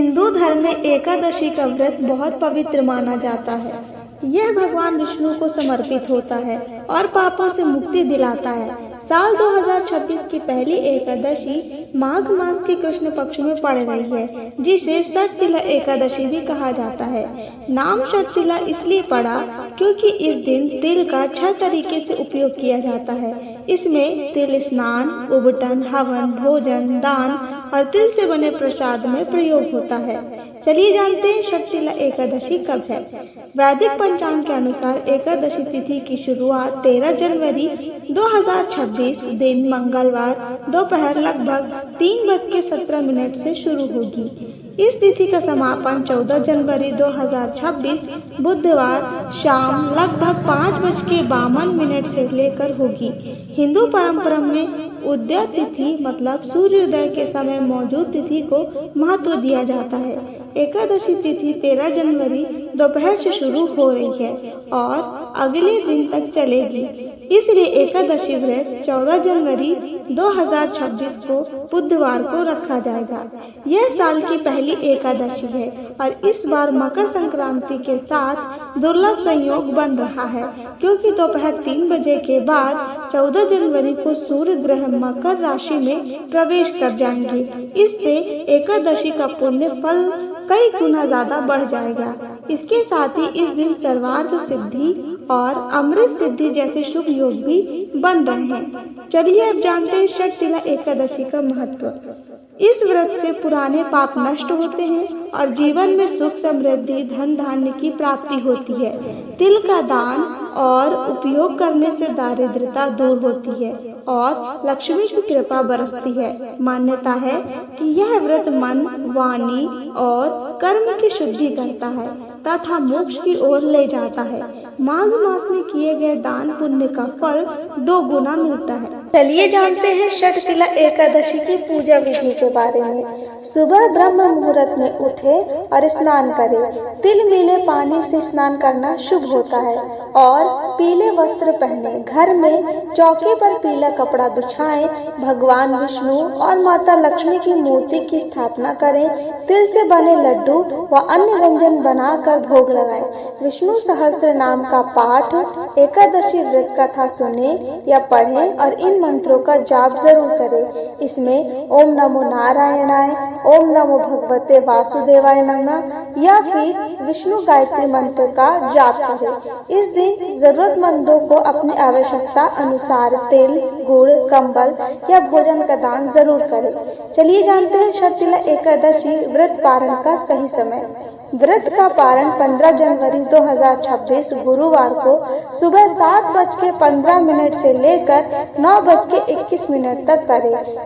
हिंदू धर्म में एकादशी का व्रत बहुत पवित्र माना जाता है। यह भगवान विष्णु को समर्पित होता है और पापों से मुक्ति दिलाता है। साल 2026 की पहली एकादशी माघ मास के कृष्ण पक्ष में पड़ रही है, जिसे षटतिला एकादशी भी कहा जाता है। नाम षटतिला इसलिए पड़ा क्योंकि इस दिन तिल का 6 तरीके से उपयोग किया जाता है। इसमें तिल स्नान, उबटन, हवन, भोजन, दान और तिल से बने प्रसाद में प्रयोग होता है। चलिए जानते हैं षटतिला एकादशी कब है। वैदिक पंचांग के अनुसार एकादशी तिथि की शुरुआत 13 जनवरी 2026 दिन मंगलवार दोपहर लगभग 3:17 से शुरू होगी। इस तिथि का समापन 14 जनवरी 2026 बुधवार शाम लगभग 5:52 से लेकर होगी। हिंदू परंपरा में उदय तिथि मतलब सूर्योदय के समय मौजूद तिथि को महत्व दिया जाता है। एकादशी तिथि 13 जनवरी दोपहर से शुरू हो रही है और अगले दिन तक चलेगी। इसलिए एकादशी व्रत 14 जनवरी 2026 को बुधवार को रखा जाएगा। यह साल की पहली एकादशी है और इस बार मकर संक्रांति के साथ दुर्लभ संयोग बन रहा है, क्योंकि दोपहर 3 बजे के बाद 14 जनवरी को सूर्य ग्रह मकर राशि में प्रवेश कर जाएंगे। इससे एकादशी का पुण्य फल कई गुना ज्यादा बढ़ जाएगा। इसके साथ ही इस दिन सर्वार्थ सिद्धि और अमृत सिद्धि जैसे शुभ योग भी बन रहे हैं। चलिए अब जानते हैं षटतिला एकादशी का महत्व। इस व्रत से पुराने पाप नष्ट होते हैं और जीवन में सुख, समृद्धि, धन धान्य की प्राप्ति होती है। तिल का दान और उपयोग करने से दारिद्रता दूर होती है और लक्ष्मी की कृपा बरसती है। मान्यता है कि यह व्रत मन, वाणी और कर्म की शुद्धि करता है तथा मोक्ष की ओर ले जाता है। माघ मास में किए गए दान पुण्य का फल 2 गुना मिलता है। चलिए जानते हैं षटतिला एकादशी की पूजा विधि के बारे में। सुबह ब्रह्म मुहूर्त में उठे और स्नान करें। तिल मिले पानी से स्नान करना शुभ होता है और पीले वस्त्र पहने। घर में चौकी पर पीला कपड़ा बिछाएं। भगवान विष्णु और माता लक्ष्मी की मूर्ति की स्थापना करें। तिल से बने लड्डू व अन्य व्यंजन बनाकर भोग लगाएं। विष्णु सहस्त्र नाम का पाठ, एकादशी व्रत कथा सुने या पढ़ें और इन मंत्रों का जाप जरूर करें। इसमें ओम नमो नारायणाय, ओम नमो भगवते वासुदेवाय नमः या फिर विष्णु गायत्री मंत्र का जाप करें। इस दिन जरूरतमंदों को अपनी आवश्यकता अनुसार तिल, गुड़, कंबल या भोजन का दान जरूर करें। चलिए जानते हैं षटतिला एकादशी व्रत पारण का सही समय। व्रत का पारण 15 जनवरी 2026 गुरुवार को सुबह 7:15 से लेकर 9:21 तक करें।